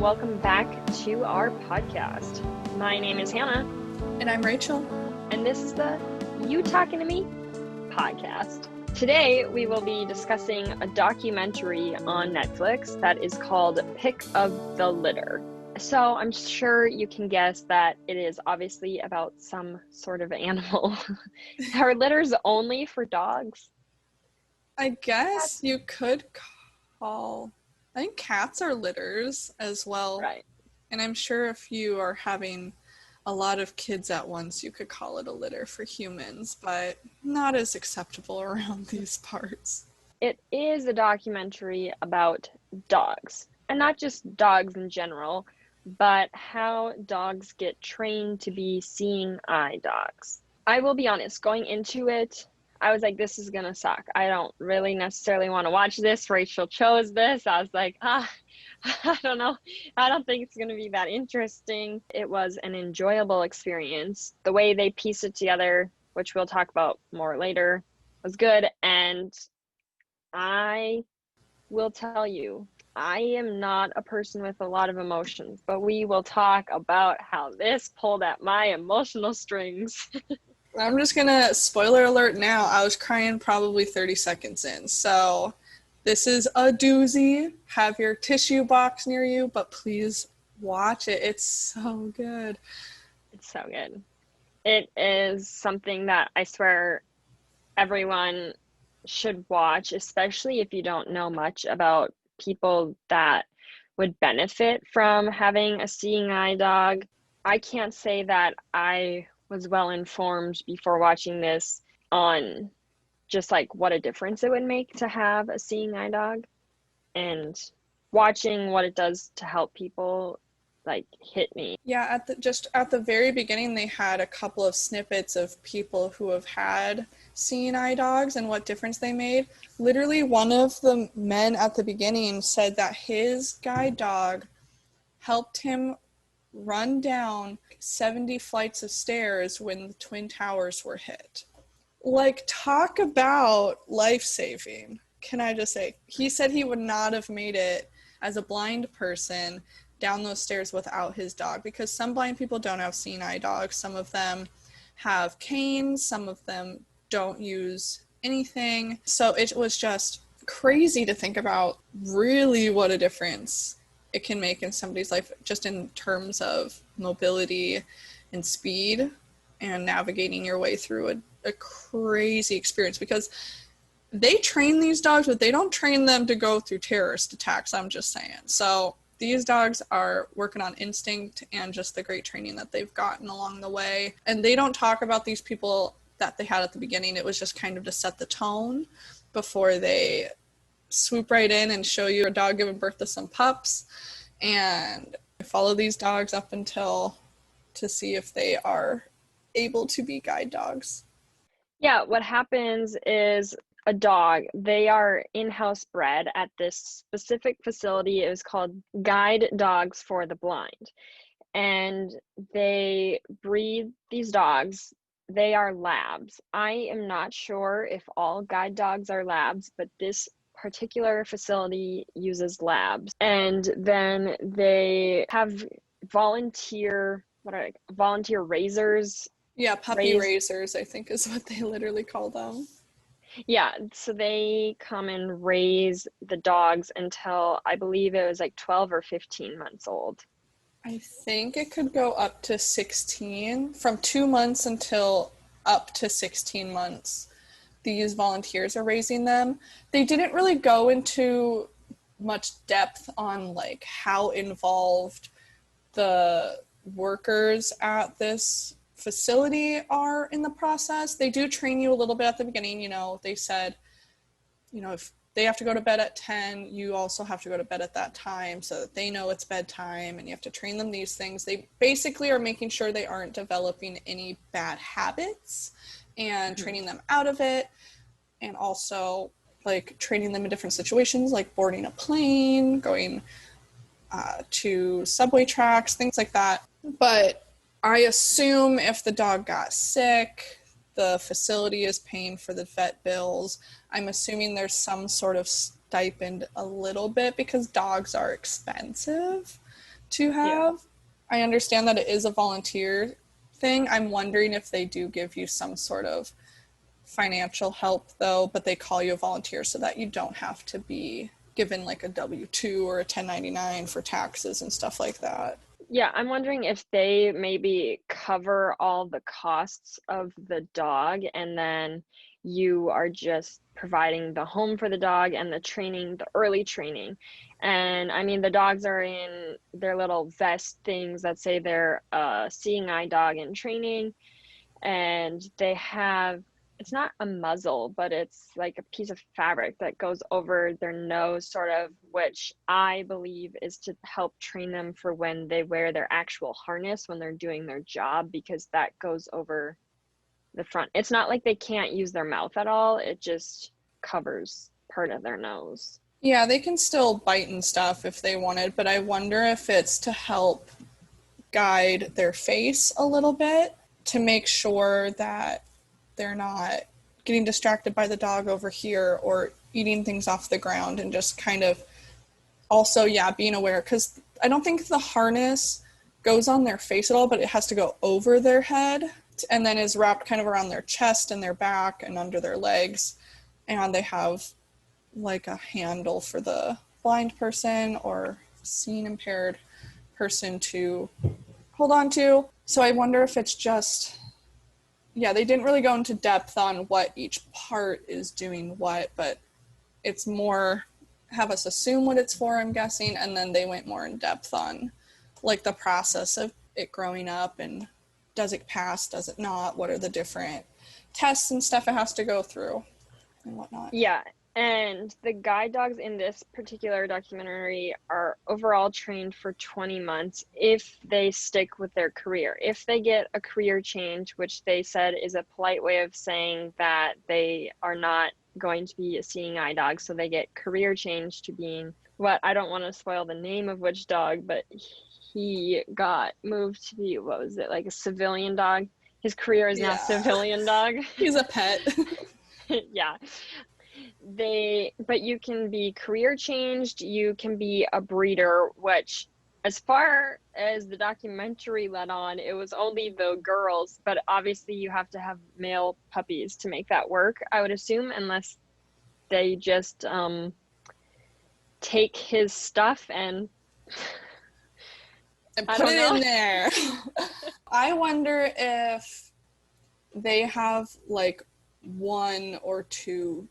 welcome back to our podcast. My name is Hannah. And I'm Rachel. And this is the You Talking to Me podcast. Today, we will be discussing a documentary on Netflix that is called Pick of the Litter. So I'm sure you can guess that it is obviously about some sort of animal. Are litters only for dogs? I guess you could call... I think cats are litters as well. Right. And I'm sure if you are having a lot of kids at once, you could call it a litter for humans, but not as acceptable around these parts. It is a documentary about dogs, and not just dogs in general, but how dogs get trained to be seeing eye dogs. I will be honest, going into it, I was like, this is going to suck. I don't really necessarily want to watch this. Rachel chose this. I was like, I don't know. I don't think it's going to be that interesting. It was an enjoyable experience. The way they piece it together, which we'll talk about more later, was good. And I will tell you, I am not a person with a lot of emotions, but we will talk about how this pulled at my emotional strings. I'm just gonna, spoiler alert now, I was crying probably 30 seconds in. So this is a doozy. Have your tissue box near you, but please watch it. It's so good. It's so good. It is something that I swear everyone should watch, especially if you don't know much about people that would benefit from having a seeing eye dog. I can't say that I was well informed before watching this on just like what a difference it would make to have a seeing eye dog, and watching what it does to help people like hit me. Yeah, at the very beginning they had a couple of snippets of people who have had seeing eye dogs and what difference they made. Literally one of the men at the beginning said that his guide dog helped him run down 70 flights of stairs when the Twin Towers were hit. Like, talk about life-saving. Can I just say, he said he would not have made it as a blind person down those stairs without his dog, because some blind people don't have seeing eye dogs. Some of them have canes, some of them don't use anything. So it was just crazy to think about really what a difference it can make in somebody's life, just in terms of mobility and speed and navigating your way through a crazy experience, because they train these dogs, but they don't train them to go through terrorist attacks, I'm just saying. So these dogs are working on instinct and just the great training that they've gotten along the way. And they don't talk about these people that they had at the beginning. It was just kind of to set the tone before they swoop right in and show you a dog giving birth to some pups, and follow these dogs up until to see if they are able to be guide dogs. Yeah, what happens is a dog, they are in-house bred at this specific facility. It was called Guide Dogs for the Blind. And they breed these dogs. They are labs. I am not sure if all guide dogs are labs, but this particular facility uses labs. And then they have volunteer raisers. Yeah, puppy raisers, I think is what they literally call them. Yeah, so they come and raise the dogs until I believe it was like 12 or 15 months old. I think it could go up to 16, from 2 months until up to 16 months. These volunteers are raising them. They didn't really go into much depth on like how involved the workers at this facility are in the process. They do train you a little bit at the beginning. You know, they said, you know, if they have to go to bed at 10, you also have to go to bed at that time so that they know it's bedtime, and you have to train them these things. They basically are making sure they aren't developing any bad habits and training them out of it, and also like training them in different situations, like boarding a plane, going to subway tracks, things like that. But I assume if the dog got sick, the facility is paying for the vet bills. I'm assuming there's some sort of stipend a little bit, because dogs are expensive. to Yeah. have. I understand that it is a volunteer thing. I'm wondering if they do give you some sort of financial help though, but they call you a volunteer so that you don't have to be given like a W-2 or a 1099 for taxes and stuff like that. Yeah, I'm wondering if they maybe cover all the costs of the dog and then you are just providing the home for the dog and the training, the early training. And I mean, the dogs are in their little vest things that say they're a seeing eye dog in training, and they have, it's not a muzzle, but it's like a piece of fabric that goes over their nose, sort of, which I believe is to help train them for when they wear their actual harness when they're doing their job, because that goes over the front. It's not like they can't use their mouth at all, it just covers part of their nose. Yeah, they can still bite and stuff if they wanted, but I wonder if it's to help guide their face a little bit to make sure that they're not getting distracted by the dog over here or eating things off the ground, and just kind of also, yeah, being aware, because I don't think the harness goes on their face at all, but it has to go over their head and then is wrapped kind of around their chest and their back and under their legs. And they have like a handle for the blind person or seeing impaired person to hold on to. So I wonder if it's just, yeah, they didn't really go into depth on what each part is doing what, but it's more have us assume what it's for, I'm guessing, and then they went more in depth on like the process of it growing up and does it pass, does it not, what are the different tests and stuff it has to go through and whatnot. Yeah, and the guide dogs in this particular documentary are overall trained for 20 months if they stick with their career. If they get a career change, which they said is a polite way of saying that they are not going to be a seeing eye dog, so they get career change to being what, I don't want to spoil the name of which dog, but he got moved to be, what was it, like a civilian dog? His career is now Yeah, civilian dog. he's a pet. Yeah, but you can be career changed, you can be a breeder, which, as far as the documentary led on, it was only the girls, but obviously you have to have male puppies to make that work, I would assume, unless they just take his stuff and And I put don't it know. in there. I wonder if they have like one or two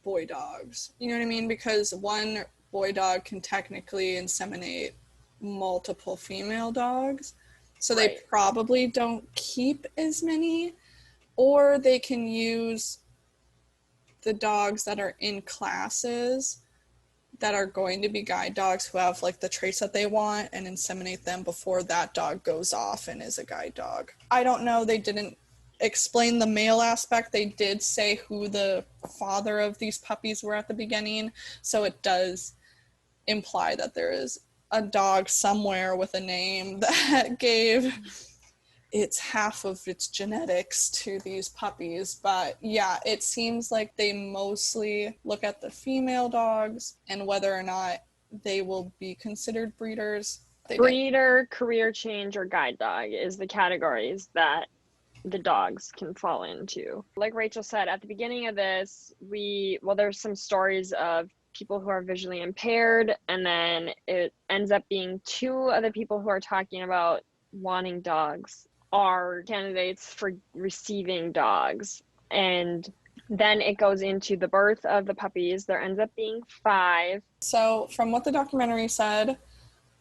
boy dogs. You know what I mean? Because one boy dog can technically inseminate multiple female dogs. So they Right. probably don't keep as many, or they can use the dogs that are in classes that are going to be guide dogs who have like the traits that they want and inseminate them before that dog goes off and is a guide dog. I don't know. They didn't explain the male aspect. They did say who the father of these puppies were at the beginning. So it does imply that there is a dog somewhere with a name that gave it's half of its genetics to these puppies. But yeah, it seems like they mostly look at the female dogs and whether or not they will be considered breeders. They didn't. Breeder, career change, or guide dog is the categories that the dogs can fall into. Like Rachel said at the beginning of this, there's some stories of people who are visually impaired, and then it ends up being two other people who are talking about wanting dogs are candidates for receiving dogs. And then it goes into the birth of the puppies. There ends up being 5. So from what the documentary said,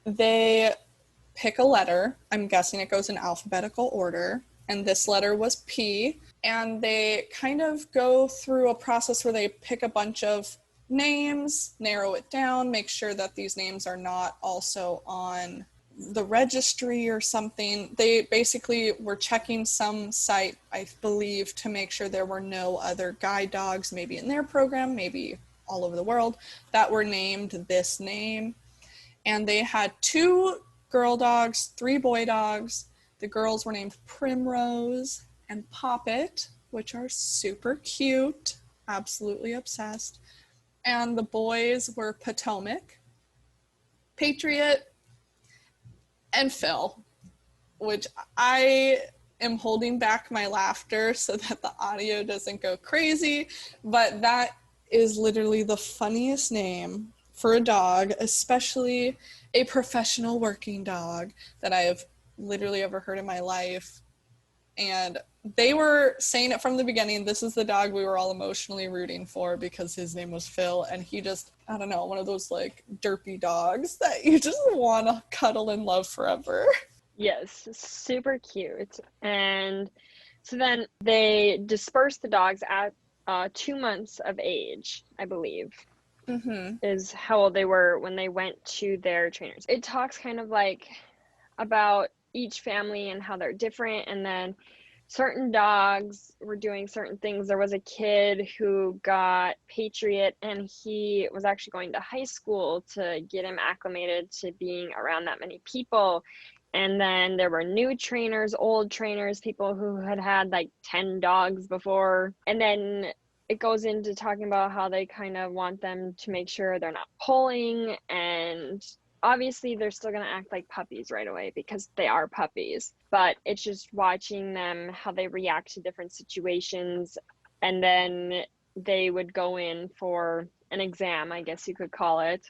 they pick a letter. I'm guessing it goes in alphabetical order. And this letter was P. And they kind of go through a process where they pick a bunch of names, narrow it down, make sure that these names are not also on the registry or something. They basically were checking some site, I believe, to make sure there were no other guide dogs, maybe in their program, maybe all over the world, that were named this name. And they had 2 girl dogs, 3 boy dogs. The girls were named Primrose and Poppet, which are super cute, absolutely obsessed. And the boys were Potomac, Patriot, and Phil, which I am holding back my laughter so that the audio doesn't go crazy, but that is literally the funniest name for a dog, especially a professional working dog that I have literally ever heard in my life. And they were saying it from the beginning, this is the dog we were all emotionally rooting for because his name was Phil, and he just, I don't know, one of those like derpy dogs that you just want to cuddle and love forever. Yes, super cute. And so then they dispersed the dogs at 2 months of age, I believe, is how old they were when they went to their trainers. It talks kind of like about each family and how they're different, and then certain dogs were doing certain things. There was a kid who got Patriot, and he was actually going to high school to get him acclimated to being around that many people. And then there were new trainers, old trainers, people who had had like 10 dogs before. And then it goes into talking about how they kind of want them to make sure they're not pulling, and obviously they're still going to act like puppies right away because they are puppies, but it's just watching them, how they react to different situations. And then they would go in for an exam, I guess you could call it,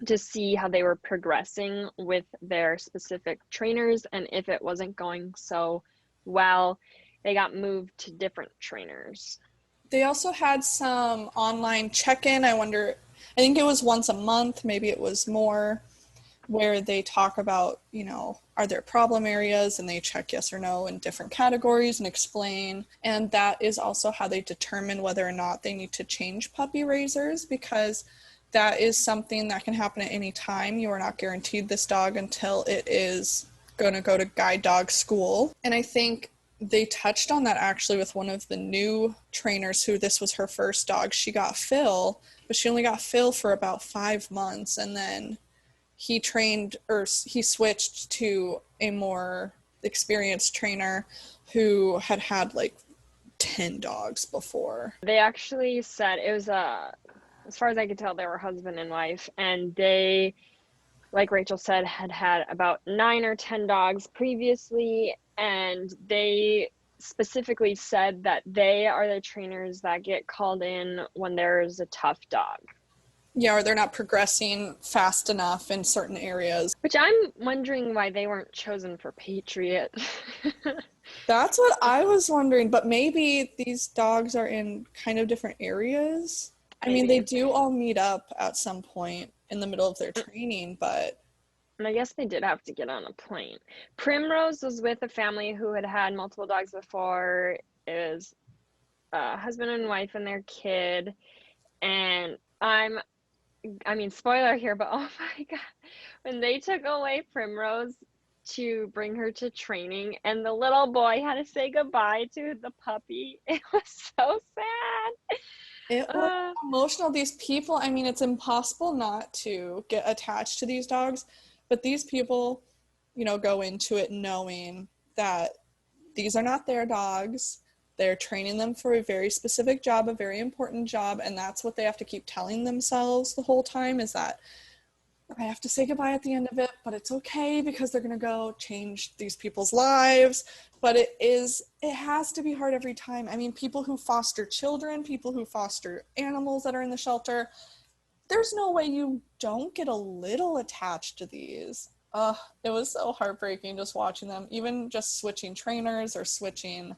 to see how they were progressing with their specific trainers. And if it wasn't going so well, they got moved to different trainers. They also had some online check-in. I think it was once a month, maybe it was more, where they talk about, are there problem areas, and they check yes or no in different categories and explain. And that is also how they determine whether or not they need to change puppy raisers, because that is something that can happen at any time. You are not guaranteed this dog until it is going to go to guide dog school. And I think they touched on that actually with one of the new trainers who this was her first dog. She got Phil, but she only got Phil for about 5 months, and then he switched to a more experienced trainer who had like 10 dogs before. They actually said it was as far as I could tell, they were husband and wife, and they, like Rachel said, had about 9 or 10 dogs previously, and they specifically said that they are the trainers that get called in when there's a tough dog. Yeah, or they're not progressing fast enough in certain areas. Which I'm wondering why they weren't chosen for Patriot. That's what I was wondering, but maybe these dogs are in kind of different areas. I mean, they do all meet up at some point in the middle of their training, but... And I guess they did have to get on a plane. Primrose was with a family who had had multiple dogs before. It was a husband and wife and their kid. And spoiler here, but oh my God. When they took away Primrose to bring her to training, and the little boy had to say goodbye to the puppy, it was so sad. It was emotional. These people, I mean, it's impossible not to get attached to these dogs, but these people, go into it knowing that these are not their dogs. They're training them for a very specific job, a very important job, and that's what they have to keep telling themselves the whole time, is that I have to say goodbye at the end of it, but it's okay because they're going to go change these people's lives. But it has to be hard every time. I mean, people who foster children, people who foster animals that are in the shelter, there's no way you don't get a little attached to these. It was so heartbreaking just watching them, even just switching trainers or switching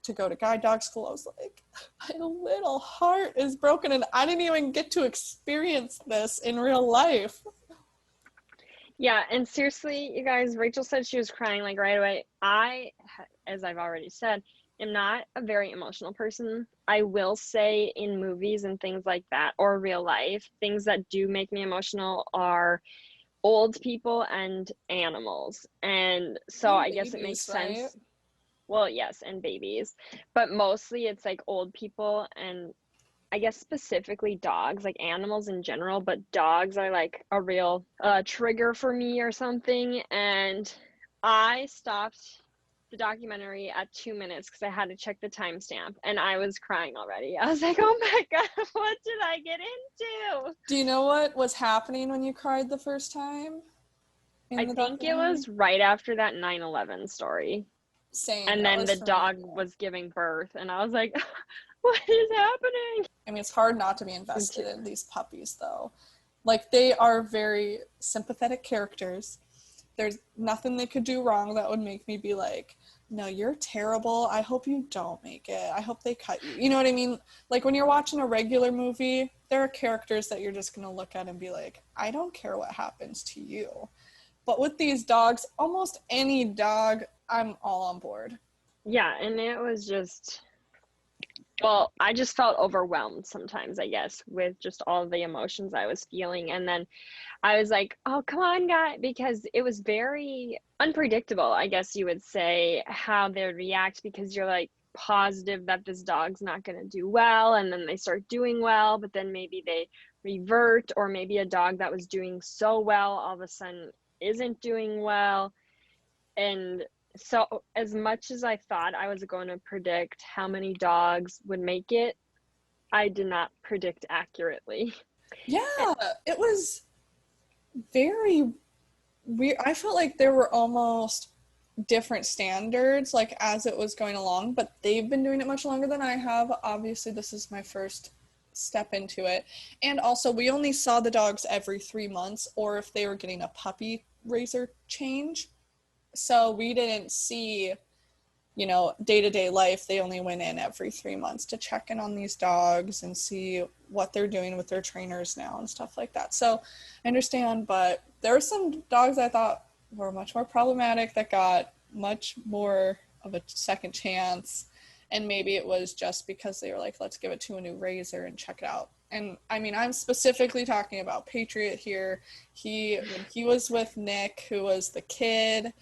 to go to guide dog school. I was like, my little heart is broken, and I didn't even get to experience this in real life. Yeah, and seriously, you guys, Rachel said she was crying like right away. I, as I've already said, am not a very emotional person. I will say in movies and things like that, or real life, things that do make me emotional are old people and animals. And so I guess it makes sense. Well, yes, and babies, but mostly it's like old people, and I guess specifically dogs, like animals in general, but dogs are like a real trigger for me or something. And I stopped the documentary at 2 minutes because I had to check the timestamp, and I was crying already. I was like, oh my God, what did I get into? Do you know what was happening when you cried the first time? in I the think it documentary? was right after that 9/11 story. Same. And That then was the for me. dog was giving birth, and I was like, what is happening? I mean, it's hard not to be invested in these puppies, though. Like, they are very sympathetic characters. There's nothing they could do wrong that would make me be like, no, you're terrible. I hope you don't make it. I hope they cut you. You know what I mean? Like, when you're watching a regular movie, there are characters that you're just going to look at and be like, I don't care what happens to you. But with these dogs, almost any dog, I'm all on board. Yeah, and it was just, well, I just felt overwhelmed sometimes, I guess, with just all the emotions I was feeling. And then I was like, oh, come on, guy, because it was very unpredictable, I guess you would say, how they would react, because you're like positive that this dog's not going to do well. And then they start doing well, but then maybe they revert, or maybe a dog that was doing so well all of a sudden isn't doing well. And so, as much as I thought I was going to predict how many dogs would make it, I did not predict accurately. Yeah, it was very weird. I felt like there were almost different standards like as it was going along, but they've been doing it much longer than I have. Obviously, this is my first step into it. And also, we only saw the dogs every 3 months, or if they were getting a puppy raiser change. So we didn't see, day-to-day life. They only went in every 3 months to check in on these dogs and see what they're doing with their trainers now and stuff like that. So I understand, but there were some dogs I thought were much more problematic that got much more of a second chance. And maybe it was just because they were like, let's give it to a new raiser and check it out. And I mean, I'm specifically talking about Patriot here. When he was with Nick, who was the kid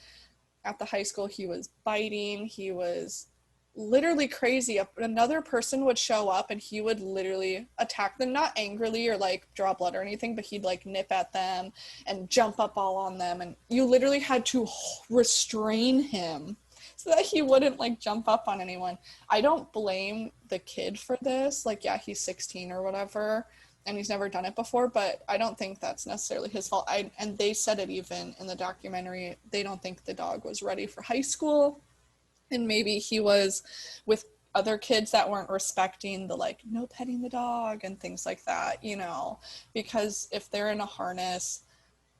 at the high school, he was biting. He was literally crazy. Another person would show up and he would literally attack them, not angrily or like draw blood or anything, but he'd like nip at them and jump up all on them. And you literally had to restrain him so that he wouldn't like jump up on anyone. I don't blame the kid for this. Like, yeah, he's 16 or whatever, and he's never done it before, but I don't think that's necessarily his fault. And they said it even in the documentary. They don't think the dog was ready for high school, and maybe he was with other kids that weren't respecting the like no petting the dog and things like that, because if they're in a harness,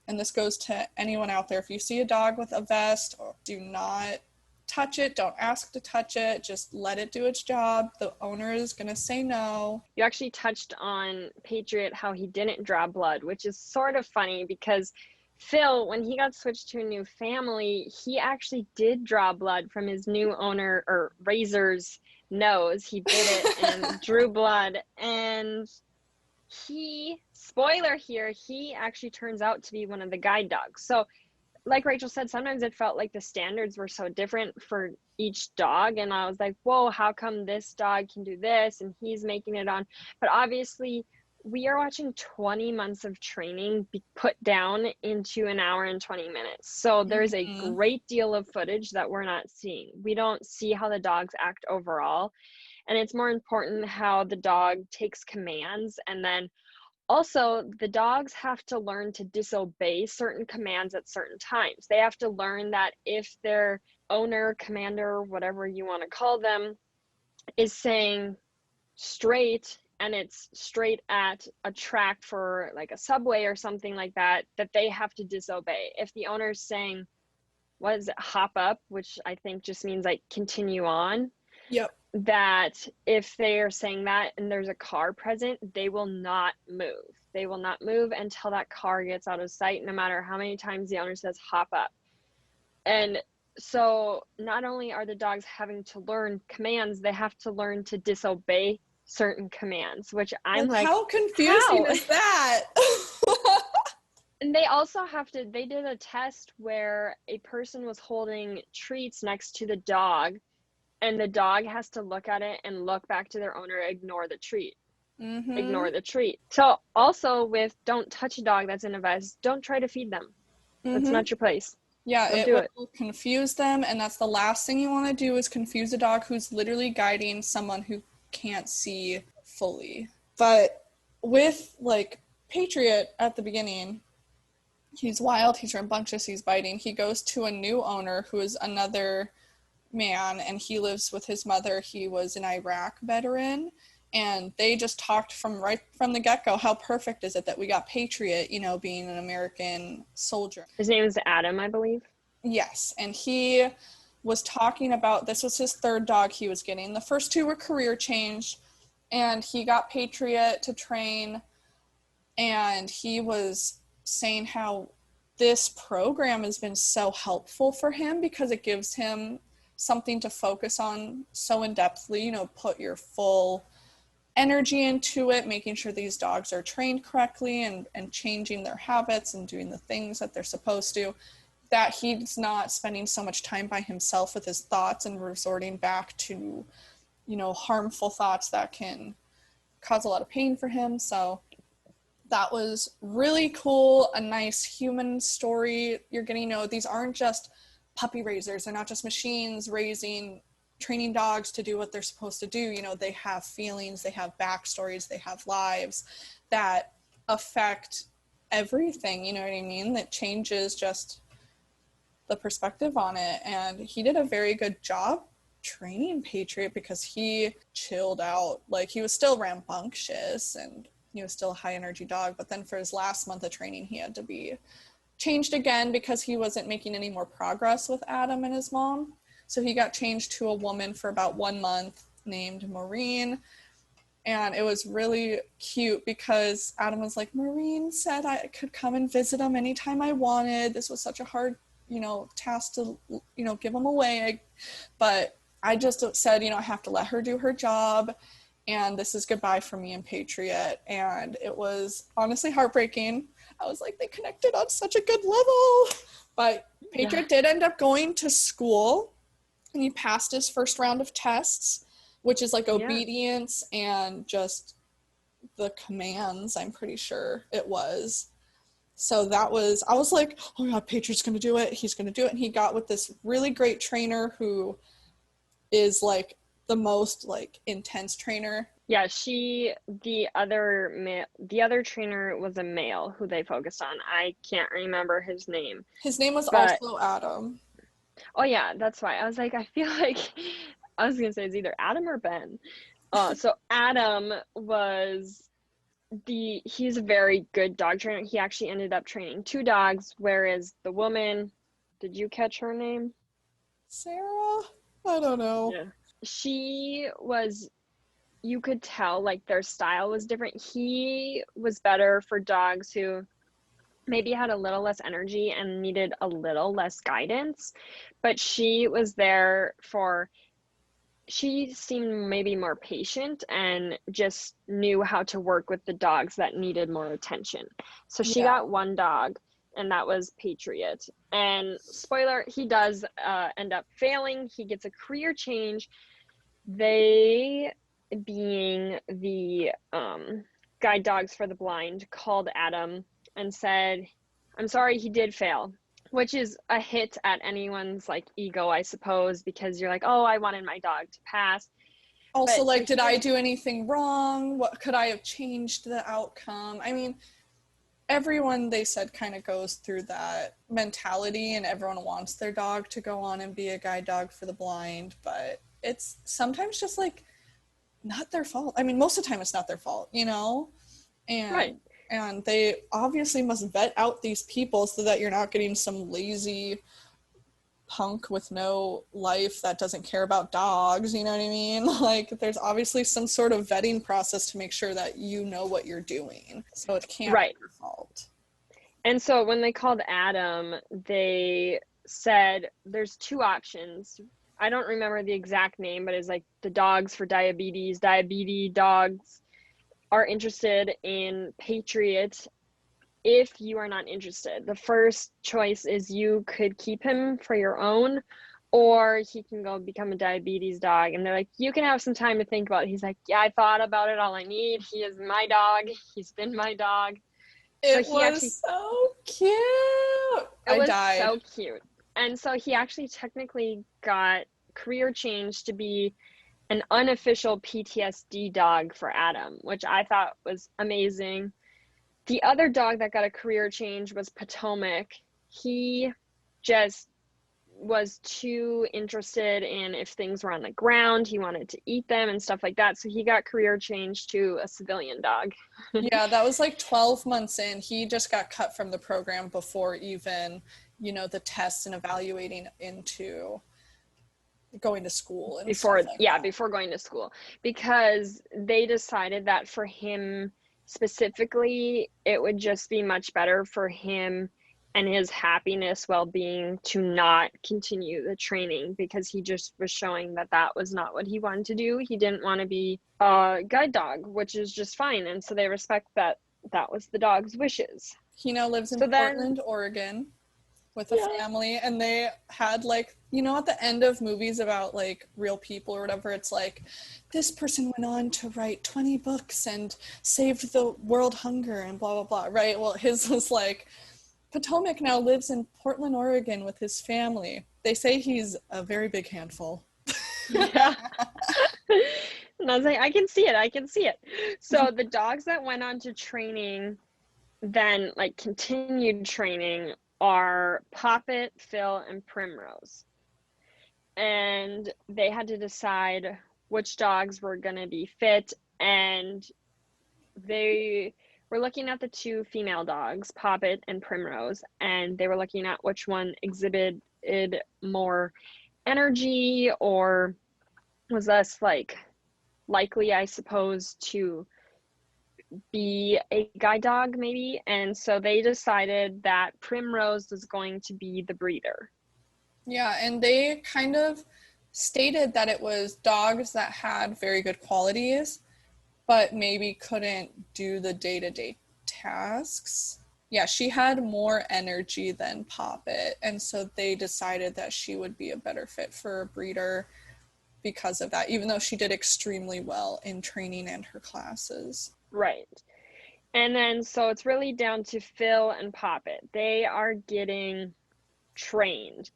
and this goes to anyone out there, if you see a dog with a vest, do not touch it. Don't ask to touch it. Just let it do its job. The owner is going to say no. You actually touched on Patriot, how he didn't draw blood, which is sort of funny because Phil, when he got switched to a new family, he actually did draw blood from his new owner or raiser's nose. He bit it and drew blood. And spoiler here, he actually turns out to be one of the guide dogs. So like Rachel said, sometimes it felt like the standards were so different for each dog. And I was like, whoa, how come this dog can do this and he's making it on? But obviously, we are watching 20 months of training be put down into an hour and 20 minutes. So there's a great deal of footage that we're not seeing. We don't see how the dogs act overall. And it's more important how the dog takes commands, and then also, the dogs have to learn to disobey certain commands at certain times. They have to learn that if their owner, commander, whatever you want to call them, is saying straight, and it's straight at a track for like a subway or something like that, that they have to disobey. If the owner's saying, what is it, hop up, which I think just means like continue on. Yep. That if they are saying that and there's a car present, they will not move. They will not move until that car gets out of sight, no matter how many times the owner says hop up. And so not only are the dogs having to learn commands, they have to learn to disobey certain commands, which I'm like, how confusing is that? And they also they did a test where a person was holding treats next to the dog, and the dog has to look at it and look back to their owner, ignore the treat. Ignore the treat. So also with don't touch a dog that's in a vest, don't try to feed them. That's not your place. Yeah, don't will confuse them, and that's the last thing you want to do is confuse a dog who's literally guiding someone who can't see fully. But with like Patriot at the beginning, He's wild, he's rambunctious, he's biting. He goes to a new owner who is another man, and he lives with his mother. He was an Iraq veteran, and they just talked from right from the get-go, how perfect is it that we got Patriot, you know, being an American soldier. His name is Adam, I believe. Yes, and he was talking about, this was his third dog he was getting. The first two were career change, and he got Patriot to train, and he was saying how this program has been so helpful for him because it gives him something to focus on so in-depthly, you know, put your full energy into it, making sure these dogs are trained correctly and changing their habits and doing the things that they're supposed to, that he's not spending so much time by himself with his thoughts and resorting back to, you know, harmful thoughts that can cause a lot of pain for him. So that was really cool, a nice human story. You're getting to know these aren't just puppy raisers. They're not just machines training dogs to do what they're supposed to do. You know, they have feelings, they have backstories, they have lives that affect everything, you know what I mean? That changes just the perspective on it. And he did a very good job training Patriot because he chilled out. Like, he was still rambunctious and he was still a high energy dog, but then for his last month of training, he had to be changed again because he wasn't making any more progress with Adam and his mom. So he got changed to a woman for about 1 month named Maureen. And it was really cute because Adam was like, Maureen said I could come and visit him anytime I wanted. This was such a hard, you know, task to, you know, give him away. But I just said, you know, I have to let her do her job. And this is goodbye for me and Patriot. And it was honestly heartbreaking. I was like, they connected on such a good level. But Patriot did end up going to school, and he passed his first round of tests, which is like obedience and just the commands, I'm pretty sure it was. So that was, I was like, oh my God, Patriot's going to do it. He's going to do it. And he got with this really great trainer who is like the most like intense trainer. Yeah, the other trainer was a male who they focused on. I can't remember his name. His name was also Adam. Oh yeah, that's why. I was like, I feel like I was gonna say it's either Adam or Ben. So Adam he's a very good dog trainer. He actually ended up training 2 dogs, whereas the woman, did you catch her name? Sarah? I don't know. Yeah. She was, you could tell like their style was different. He was better for dogs who maybe had a little less energy and needed a little less guidance, but she was there she seemed maybe more patient and just knew how to work with the dogs that needed more attention. So she got 1 dog, and that was Patriot. And spoiler, he does end up failing. He gets a career change. They, being the guide dogs for the blind, called Adam and said, I'm sorry, he did fail, which is a hit at anyone's like ego, I suppose, because you're like, oh, I wanted my dog to pass. Also, but like, did I do anything wrong? What could I have changed the outcome? I mean, everyone, they said, kind of goes through that mentality, and everyone wants their dog to go on and be a guide dog for the blind, but it's sometimes just like not their fault. I mean, most of the time it's not their fault, you know? And right. And they obviously must vet out these people so that you're not getting some lazy punk with no life that doesn't care about dogs, you know what I mean? Like, there's obviously some sort of vetting process to make sure that you know what you're doing. So it can't be your fault. And so when they called Adam, they said there's 2 options. I don't remember the exact name, but it's like the dogs for diabetes dogs are interested in Patriot. If you are not interested, the first choice is you could keep him for your own, or he can go become a diabetes dog. And they're like, you can have some time to think about it. He's like, yeah, I thought about it. All I need. He is my dog. He's been my dog. It was so cute. It was so cute. And so he actually technically got career change to be an unofficial PTSD dog for Adam, which I thought was amazing. The other dog that got a career change was Potomac. He just was too interested in if things were on the ground. He wanted to eat them and stuff like that. So he got career changed to a civilian dog. Yeah, that was like 12 months in. He just got cut from the program before even, the tests and evaluating into going to school and stuff like that. Before going to school, because they decided that for him specifically, it would just be much better for him and his happiness, well-being, to not continue the training, because he just was showing that that was not what he wanted to do. He didn't want to be a guide dog, which is just fine, and so they respect that that was the dog's wishes. He now lives in Portland, Oregon with a family, and they had like, at the end of movies about like real people or whatever, it's like, this person went on to write 20 books and saved the world hunger and blah blah blah, right? Well, his was like, Potomac now lives in Portland, Oregon with his family. They say he's a very big handful. Yeah. And I was like, I can see it. So the dogs that went on to training, then like continued training, are Poppet, Phil, and Primrose. And they had to decide which dogs were going to be fit, and they were looking at the two female dogs, Poppet and Primrose, and they were looking at which one exhibited more energy or was less likely, I suppose, to be a guide dog maybe. And so they decided that Primrose was going to be the breeder. Yeah, and they kind of stated that it was dogs that had very good qualities, but maybe couldn't do the day-to-day tasks. Yeah, she had more energy than Poppet, and so they decided that she would be a better fit for a breeder because of that, even though she did extremely well in training and her classes. Right. And then so it's really down to Phil and Poppet. They are getting trained.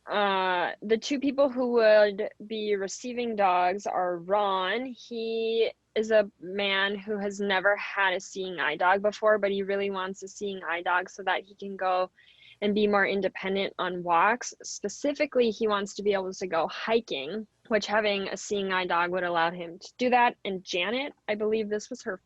The two people who would be receiving dogs are Ron. He is a man who has never had a seeing eye dog before, but he really wants a seeing eye dog so that he can go and be more independent on walks. Specifically, he wants to be able to go hiking, which having a seeing eye dog would allow him to do that. And Janet, I believe this was her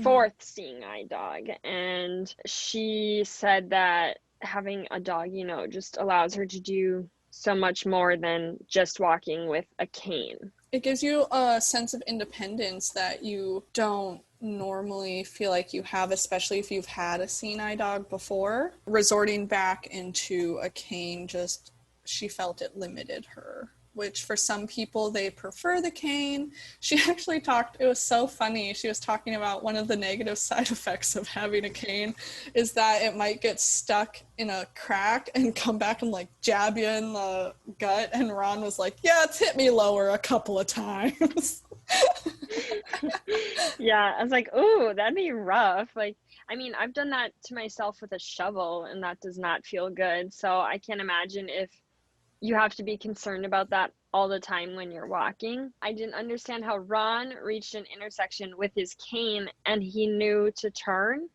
fourth seeing eye dog, and she said that having a dog, just allows her to do so much more than just walking with a cane. It gives you a sense of independence that you don't normally feel like you have, especially if you've had a seeing eye dog before. Resorting back into a cane, she felt it limited her, which for some people, they prefer the cane. She actually it was so funny. She was talking about one of the negative side effects of having a cane is that it might get stuck in a crack and come back and jab you in the gut. And Ron was like, yeah, it's hit me lower a couple of times. Yeah, I was like, ooh, that'd be rough. I've done that to myself with a shovel, and that does not feel good. So I can't imagine if you have to be concerned about that all the time when you're walking. I didn't understand how Ron reached an intersection with his cane and he knew to turn.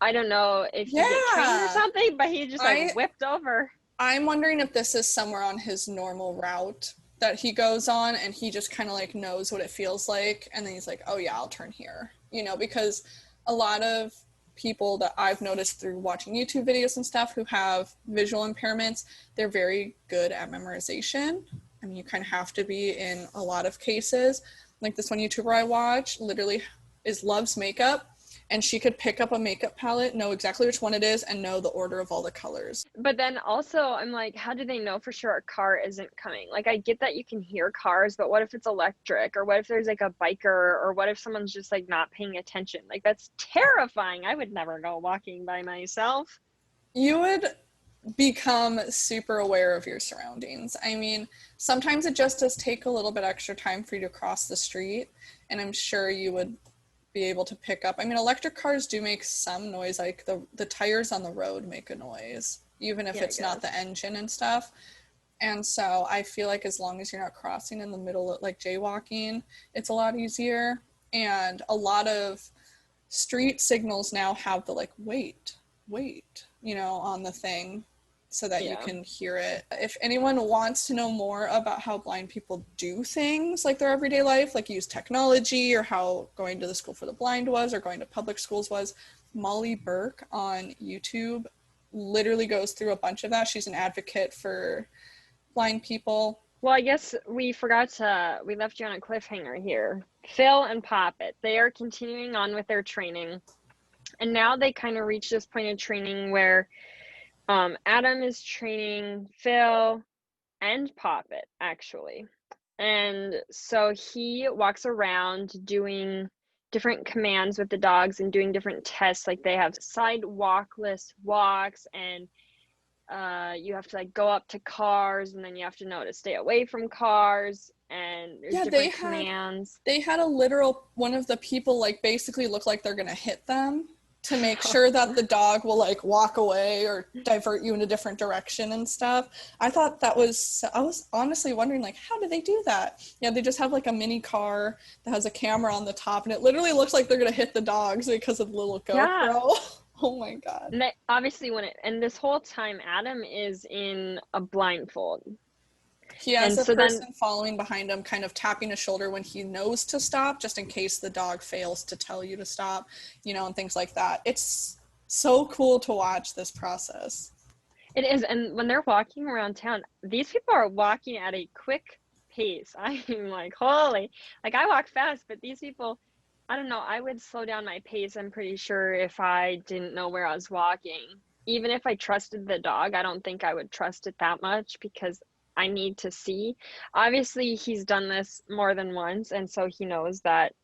I don't know if he get trained or something, but he just whipped over. I'm wondering if this is somewhere on his normal route that he goes on, and he just kind of knows what it feels like, and then he's like, oh yeah, I'll turn here, because a lot of people that I've noticed through watching YouTube videos and stuff who have visual impairments, they're very good at memorization. I mean, you kind of have to be in a lot of cases. Like this one YouTuber I watch literally loves makeup, and she could pick up a makeup palette, know exactly which one it is, and know the order of all the colors. But then also, I'm like, how do they know for sure a car isn't coming? I get that you can hear cars, but what if it's electric? Or what if there's a biker? Or what if someone's just not paying attention? That's terrifying. I would never go walking by myself. You would become super aware of your surroundings. I mean, sometimes it just does take a little bit extra time for you to cross the street, and I'm sure you would be able to pick up. I mean, electric cars do make some noise, the tires on the road make a noise, even if it's not the engine and stuff. And so I feel like as long as you're not crossing in the middle of jaywalking, it's a lot easier. And a lot of street signals now have the like wait, on the thing so that you Yeah. can hear it. If anyone wants to know more about how blind people do things like their everyday life, like use technology, or how going to the school for the blind was, or going to public schools was, Molly Burke on YouTube literally goes through a bunch of that. She's an advocate for blind people. Well, I guess we left you on a cliffhanger here. Phil and Poppet, they are continuing on with their training. And now they kind of reach this point of training where Adam is training Phil and Poppet, actually. And so he walks around doing different commands with the dogs and doing different tests. Like they have sidewalkless walks, and you have to like go up to cars, and then you have to know to stay away from cars, and there's different commands. They had a literal, one of the people like basically look like they're gonna hit them to make sure that the dog will like walk away or divert you in a different direction and stuff. I was honestly wondering, like, how do they do that? Yeah, they just have like a mini car that has a camera on the top, and it literally looks like they're gonna hit the dogs because of the little GoPro. Yeah. Oh my god. And they, obviously and this whole time Adam is in a blindfold. He has and a so person then, following behind him, kind of tapping his shoulder when he knows to stop, just in case the dog fails to tell you to stop, and things like that. It's so cool to watch this process. it is. And when they're walking around town, these people are walking at a quick pace. I'm like, holy, like I walk fast, but these people, I don't know, I would slow down my pace, I'm pretty sure, if I didn't know where I was walking. Even if I trusted the dog, I don't think I would trust it that much, because I need to see. Obviously, he's done this more than once, and so he knows that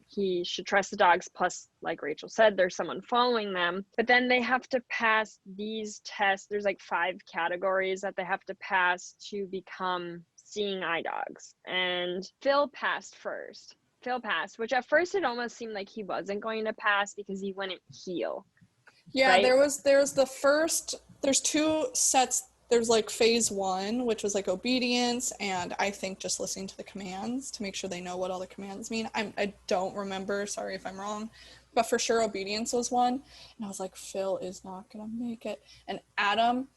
he should trust the dogs. Plus, like Rachel said, there's someone following them. But then they have to pass these tests. There's like 5 categories that they have to pass to become seeing eye dogs. And Phil passed first. Phil passed, which at first it almost seemed like he wasn't going to pass because he wouldn't heal. Yeah, right? there's 2 sets. There's like phase 1, which was like obedience, and I think just listening to the commands to make sure they know what all the commands mean. I don't remember, sorry if I'm wrong, but for sure obedience was one. And I was like, Phil is not gonna make it. And Adam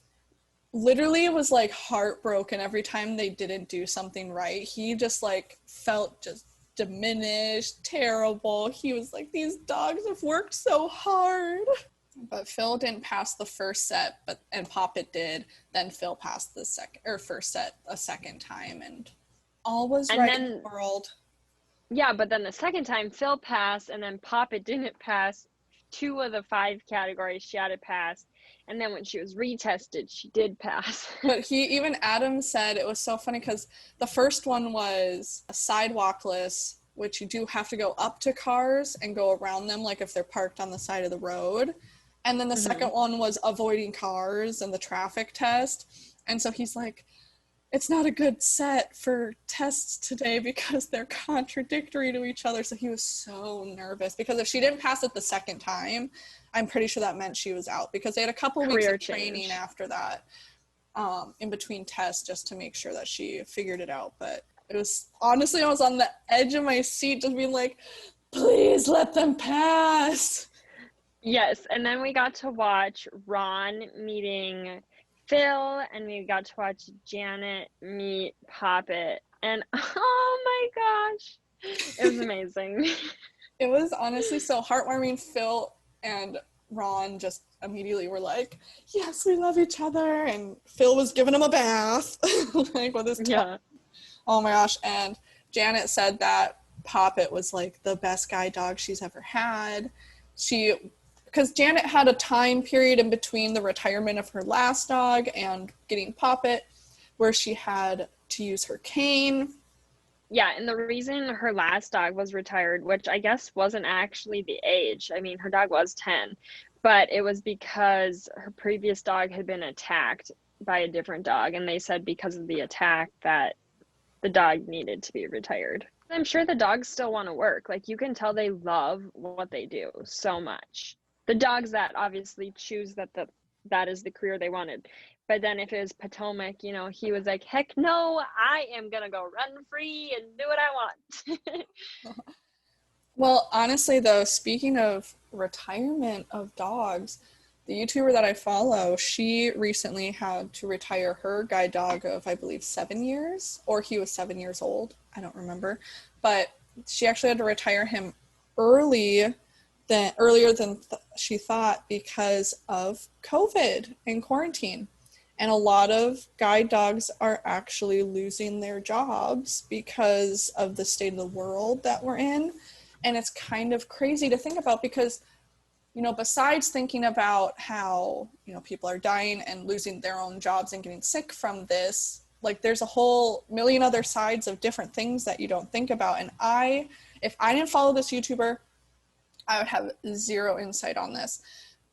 literally was like heartbroken every time they didn't do something right. He just like felt just diminished, terrible. He was like, these dogs have worked so hard. But Phil didn't pass the first set, and Poppet did. Then Phil passed the first set a second time, and all was right in the world. Yeah, but then the second time Phil passed, and then Poppet didn't pass 2 of the 5 categories she had to pass. And then when she was retested, she did pass. But Adam said it was so funny because the first one was a sidewalkless, which you do have to go up to cars and go around them, like if they're parked on the side of the road. And then the second one was avoiding cars and the traffic test. And so he's like, it's not a good set for tests today because they're contradictory to each other. So he was so nervous because if she didn't pass it the second time, I'm pretty sure that meant she was out, because they had a couple weeks of training after that, in between tests, just to make sure that she figured it out. But it was, honestly, I was on the edge of my seat just being like, please let them pass. Yes, and then we got to watch Ron meeting Phil, and we got to watch Janet meet Poppet, and oh my gosh, it was amazing. It was honestly so heartwarming. Phil and Ron just immediately were like, yes, we love each other, and Phil was giving him a bath like with his tongue. Yeah. Oh my gosh. And Janet said that Poppet was like the best guide dog she's ever had. Because Janet had a time period in between the retirement of her last dog and getting Poppet where she had to use her cane. Yeah, and the reason her last dog was retired, which I guess wasn't actually the age. I mean, her dog was 10, but it was because her previous dog had been attacked by a different dog, and they said because of the attack that the dog needed to be retired. I'm sure the dogs still want to work. Like, you can tell they love what they do so much. The dogs that obviously choose that is the career they wanted. But then if it was Potomac, he was like, heck no, I am going to go run free and do what I want. Well, honestly, though, speaking of retirement of dogs, the YouTuber that I follow, she recently had to retire her guide dog of, I believe, 7 years, or he was 7 years old. I don't remember. But she actually had to retire him early earlier than she thought because of COVID and quarantine. And a lot of guide dogs are actually losing their jobs because of the state of the world that we're in. And it's kind of crazy to think about because, besides thinking about how, people are dying and losing their own jobs and getting sick from this, like there's a whole million other sides of different things that you don't think about. And if I didn't follow this YouTuber, I would have zero insight on this.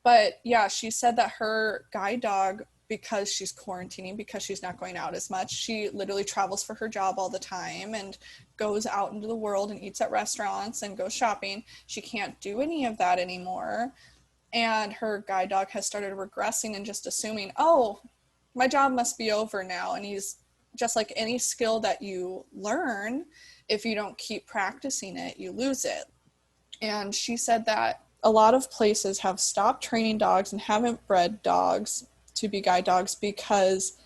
But yeah, she said that her guide dog, because she's quarantining, because she's not going out as much, she literally travels for her job all the time and goes out into the world and eats at restaurants and goes shopping. She can't do any of that anymore. And her guide dog has started regressing and just assuming, oh, my job must be over now. And he's just like any skill that you learn, if you don't keep practicing it, you lose it. And she said that a lot of places have stopped training dogs and haven't bred dogs to be guide dogs because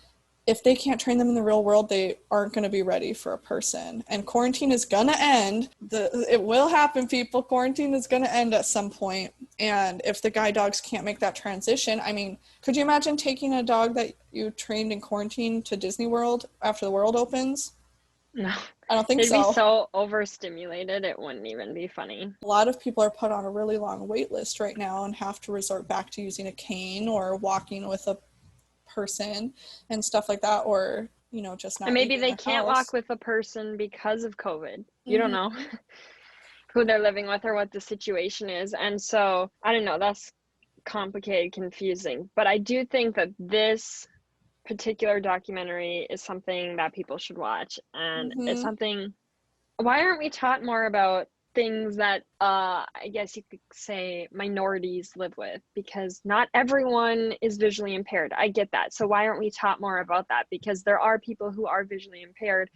if they can't train them in the real world, they aren't going to be ready for a person. And quarantine is going to end. It will happen, people. Quarantine is going to end at some point. And if the guide dogs can't make that transition, I mean, could you imagine taking a dog that you trained in quarantine to Disney World after the world opens? No. I don't think They'd so. be so overstimulated, it wouldn't even be funny. A lot of people are put on a really long wait list right now and have to resort back to using a cane or walking with a person and stuff like that, or just And not maybe leaving they their can't house. walk with a person because of COVID. You don't Mm-hmm. know who they're living with or what the situation is. And so, I don't know, that's complicated, confusing. But I do think that this particular documentary is something that people should watch. And it's Mm-hmm. something, why aren't we taught more about things that I guess you could say minorities live with? Because not everyone is visually impaired. I get that. So why aren't we taught more about that? Because there are people who are visually impaired.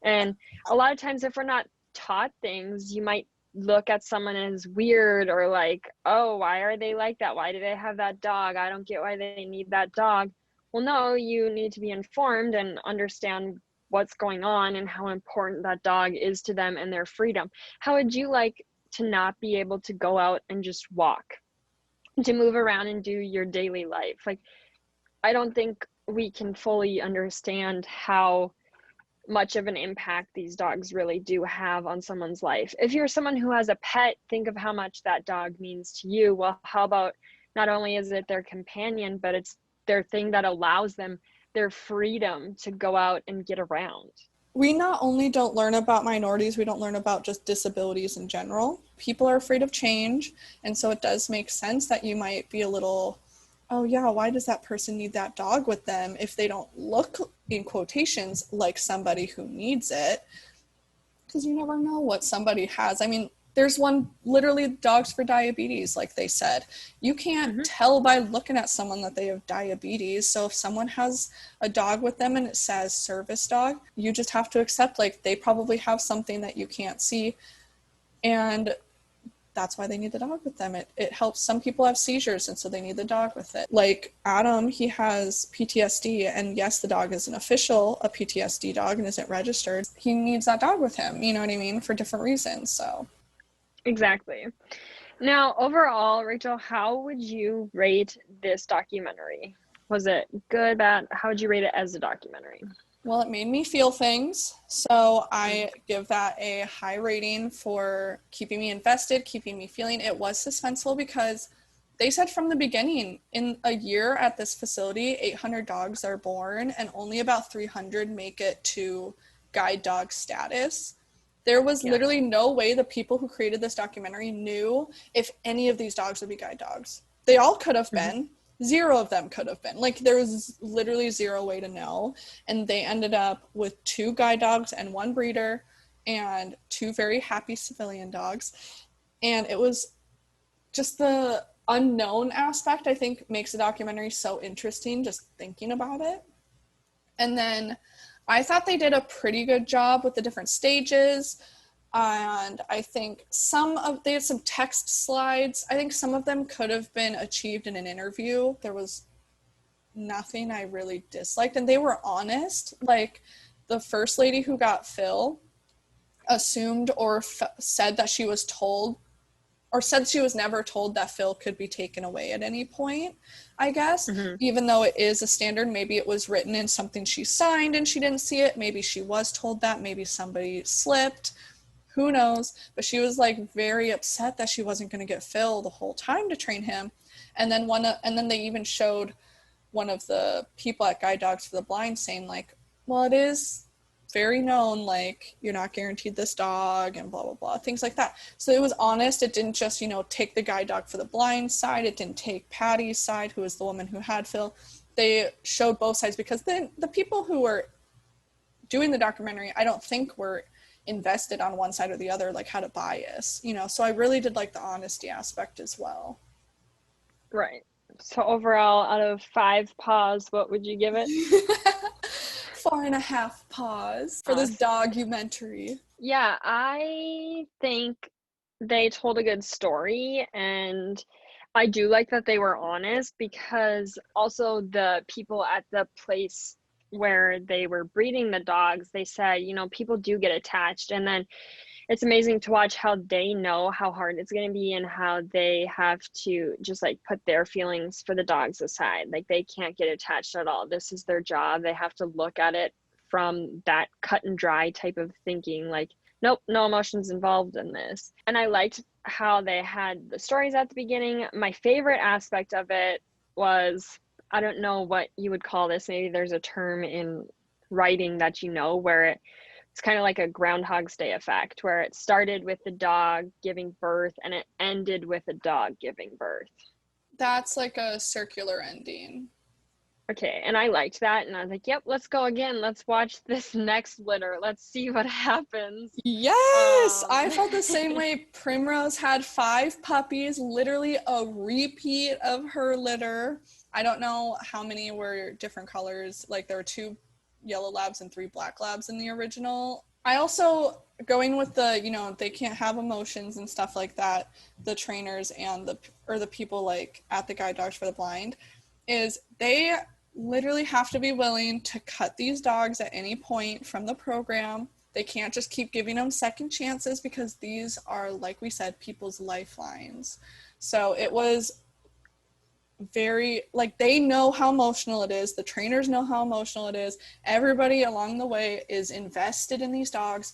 And a lot of times if we're not taught things, you might look at someone as weird or like, oh, why are they like that? Why do they have that dog? I don't get why they need that dog. Well, no, you need to be informed and understand what's going on and how important that dog is to them and their freedom. How would you like to not be able to go out and just walk, to move around and do your daily life? Like, I don't think we can fully understand how much of an impact these dogs really do have on someone's life. If you're someone who has a pet, think of how much that dog means to you. Well, how about not only is it their companion, but it's their thing that allows them their freedom to go out and get around. We not only don't learn about minorities, we don't learn about just disabilities in general. People are afraid of change, and so it does make sense that you might be a little, oh yeah, why does that person need that dog with them if they don't look, in quotations, like somebody who needs it? Because you never know what somebody has. I mean, there's one, literally dogs for diabetes, like they said. You can't tell by looking at someone that they have diabetes. So if someone has a dog with them and it says service dog, you just have to accept, like, they probably have something that you can't see. And that's why they need the dog with them. It helps. Some people have seizures, and so they need the dog with it. Like Adam, he has PTSD, and yes, the dog isn't a PTSD dog and isn't registered. He needs that dog with him, you know what I mean, for different reasons. So Exactly. Now, overall, Rachel, how would you rate this documentary? Was it good, bad? How would you rate it as a documentary? well, it made me feel things, so I give that a high rating for keeping me invested, keeping me feeling. It was suspenseful because they said from the beginning, in a year at this facility, 800 dogs are born and only about 300 make it to guide dog status. There was literally no way the people who created this documentary knew if any of these dogs would be guide dogs. They all could have been. Zero of them could have been. Like, there was literally zero way to know. And they ended up with 2 guide dogs and 1 breeder and 2 very happy civilian dogs. And it was just the unknown aspect, I think, makes the documentary so interesting just thinking about it. And then I thought they did a pretty good job with the different stages. And I think they had some text slides. I think some of them could have been achieved in an interview. There was nothing I really disliked, and they were honest. Like, the first lady who got Phil assumed or said that she was told, or said she was never told that Phil could be taken away at any point, I guess. Mm-hmm. Even though it is a standard, maybe it was written in something she signed and she didn't see it. Maybe she was told that. Maybe somebody slipped. Who knows? But she was like very upset that she wasn't going to get Phil the whole time to train him. And then they even showed one of the people at Guide Dogs for the Blind saying like, well, it is very known, like, you're not guaranteed this dog and blah, blah, blah, things like that. So it was honest. It didn't just, take the Guide Dog for the Blind side. It didn't take Patty's side, who was the woman who had Phil. They showed both sides, because then the people who were doing the documentary, I don't think were invested on one side or the other, like had a bias, so I really did like the honesty aspect as well. Right. So overall, out of 5 paws, what would you give it? 4.5 paws for this documentary. Yeah, I think they told a good story, and I do like that they were honest, because also the people at the place where they were breeding the dogs, they said, people do get attached, and then it's amazing to watch how they know how hard it's going to be and how they have to just like put their feelings for the dogs aside. Like, they can't get attached at all. This is their job. They have to look at it from that cut and dry type of thinking, like, nope, no emotions involved in this. And I liked how they had the stories at the beginning. My favorite aspect of it was, I don't know what you would call this. Maybe there's a term in writing that where it's kind of like a Groundhog's Day effect, where it started with the dog giving birth and it ended with the dog giving birth. That's like a circular ending. Okay, and I liked that, and I was like, yep, let's go again. Let's watch this next litter. Let's see what happens. Yes, I felt the same way. Primrose had 5 puppies, literally a repeat of her litter. I don't know how many were different colors. Like, there were 2 yellow labs and 3 black labs in the original. I also, going with the, they can't have emotions and stuff like that, the trainers and the people like at the Guide Dogs for the Blind, is they literally have to be willing to cut these dogs at any point from the program. They can't just keep giving them second chances, because these are, like we said, people's lifelines. So it was very, like, they know how emotional it is. The trainers know how emotional it is. Everybody along the way is invested in these dogs,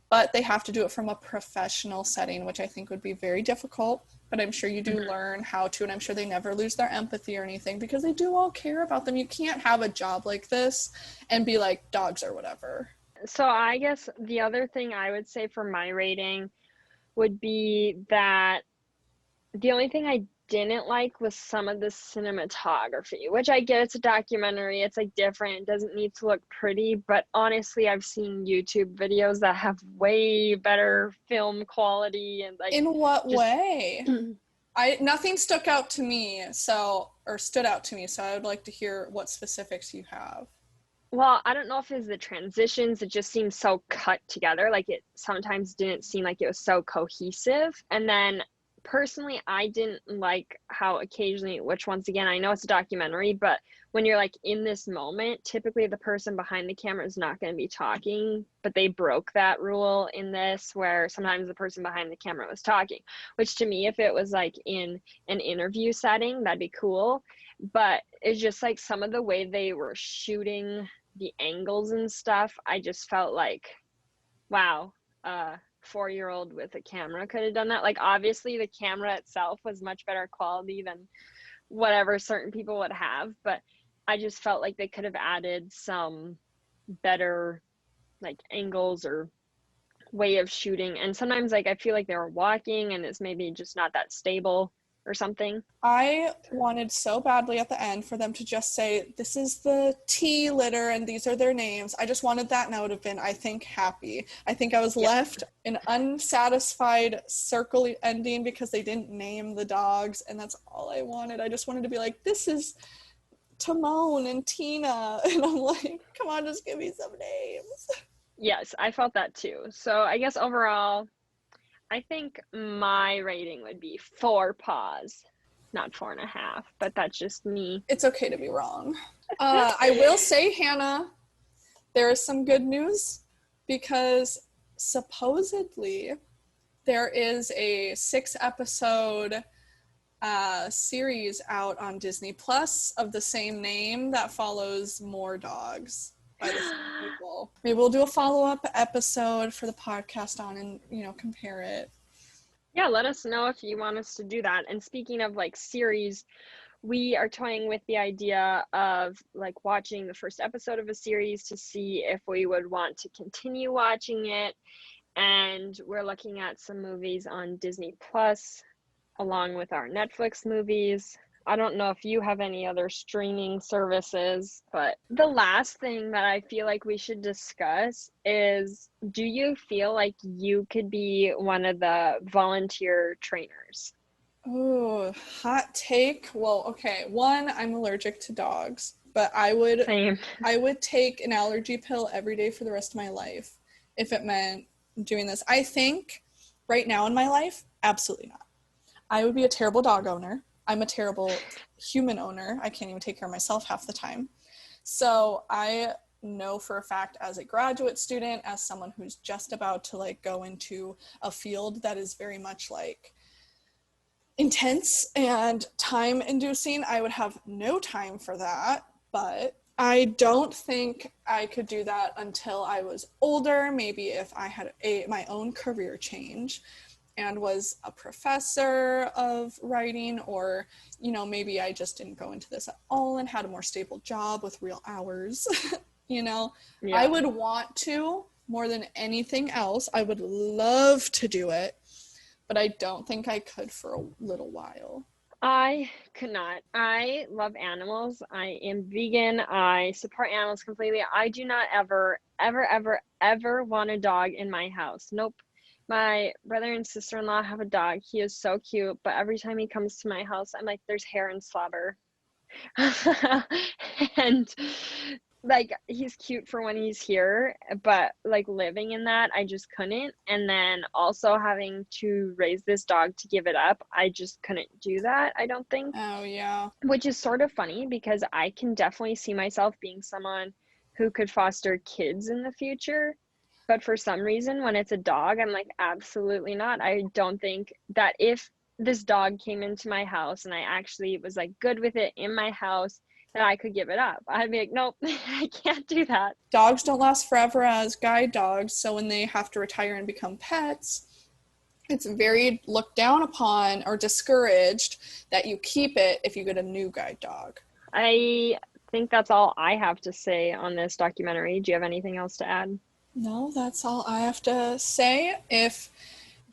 but they have to do it from a professional setting, which I think would be very difficult. But I'm sure you do learn how to, and I'm sure they never lose their empathy or anything, because they do all care about them. You can't have a job like this and be like, dogs or whatever. So I guess the other thing I would say for my rating would be that the only thing I didn't like was some of the cinematography, which I get, it's a documentary, it's like different, it doesn't need to look pretty, but honestly, I've seen YouTube videos that have way better film quality. And like, in what way? Nothing stood out to me, so I would like to hear what specifics you have. Well, I don't know if it's the transitions, it just seems so cut together, like it sometimes didn't seem like it was so cohesive. And then personally, I didn't like how occasionally, which once again, I know it's a documentary, but when you're like in this moment, typically the person behind the camera is not going to be talking, but they broke that rule in this, where sometimes the person behind the camera was talking, which to me, if it was like in an interview setting, that'd be cool. But it's just like some of the way they were shooting the angles and stuff, I just felt like, wow, 4-year-old with a camera could have done that. Like, obviously the camera itself was much better quality than whatever certain people would have, but I just felt like they could have added some better like angles or way of shooting. And sometimes like I feel like they were walking and it's maybe just not that stable or something. I wanted so badly at the end for them to just say, this is the T litter and these are their names. I just wanted that, and I would have been, I think, happy. I think I was left an unsatisfied circle ending because they didn't name the dogs, and that's all I wanted. I just wanted to be like, this is Timon and Tina. And I'm like, come on, just give me some names. Yes, I felt that too. So I guess overall, I think my rating would be 4 paws, not 4.5, but that's just me. It's okay to be wrong. I will say, Hannah, there is some good news because supposedly there is a 6-episode series out on Disney Plus of the same name that follows more dogs by the same people. Maybe we'll do a follow-up episode for the podcast on and, compare it. Yeah, let us know if you want us to do that. And speaking of like series, we are toying with the idea of like watching the first episode of a series to see if we would want to continue watching it. And we're looking at some movies on Disney Plus along with our Netflix movies. I don't know if you have any other streaming services, but the last thing that I feel like we should discuss is, do you feel like you could be one of the volunteer trainers? Oh, hot take. Well, okay. One, I'm allergic to dogs, but I Same. would take an allergy pill every day for the rest of my life if it meant doing this. I think right now in my life, absolutely not. I would be a terrible dog owner. I'm a terrible human owner. I can't even take care of myself half the time. So I know for a fact, as a graduate student, as someone who's just about to like go into a field that is very much like intense and time inducing, I would have no time for that. But I don't think I could do that until I was older, maybe if I had my own career change and was a professor of writing, or, maybe I just didn't go into this at all and had a more stable job with real hours. Yeah. I would want to, more than anything else. I would love to do it, but I don't think I could for a little while. I could not. I love animals. I am vegan. I support animals completely. I do not ever, ever, ever, ever want a dog in my house. Nope. My brother and sister-in-law have a dog. He is so cute, but every time he comes to my house, I'm like, there's hair and slobber. And like, he's cute for when he's here, but like living in that, I just couldn't. And then also having to raise this dog to give it up, I just couldn't do that, I don't think. Oh, yeah. Which is sort of funny because I can definitely see myself being someone who could foster kids in the future. But for some reason, when it's a dog, I'm like, absolutely not. I don't think that if this dog came into my house and I actually was like good with it in my house, that I could give it up. I'd be like, nope, I can't do that. Dogs don't last forever as guide dogs, so when they have to retire and become pets, it's very looked down upon or discouraged that you keep it if you get a new guide dog. I think that's all I have to say on this documentary. Do you have anything else to add? No, that's all I have to say. If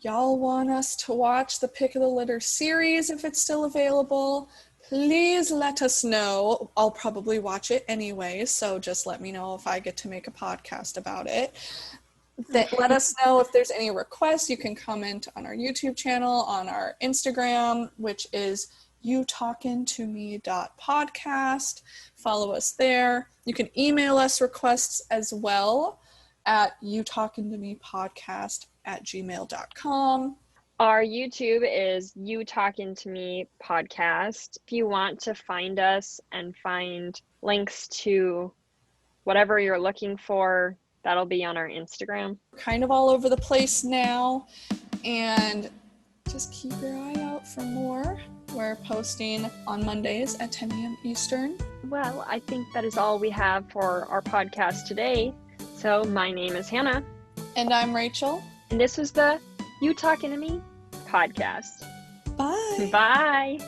y'all want us to watch the Pick of the Litter series, if it's still available, please let us know. I'll probably watch it anyway, so just let me know if I get to make a podcast about it. Let us know if there's any requests. You can comment on our YouTube channel, on our Instagram, which is youtalkintome.podcast. Follow us there. You can email us requests as well at youtalkintomepodcast@gmail.com. Our YouTube is You Talkin to Me Podcast. If you want to find us and find links to whatever you're looking for, that'll be on our Instagram. We're kind of all over the place now, and just keep your eye out for more. We're posting on Mondays at 10 a.m. Eastern. Well, I think that is all we have for our podcast today. So my name is Hannah. And I'm Rachel. And this was the You Talkin to Me podcast. Bye. Bye.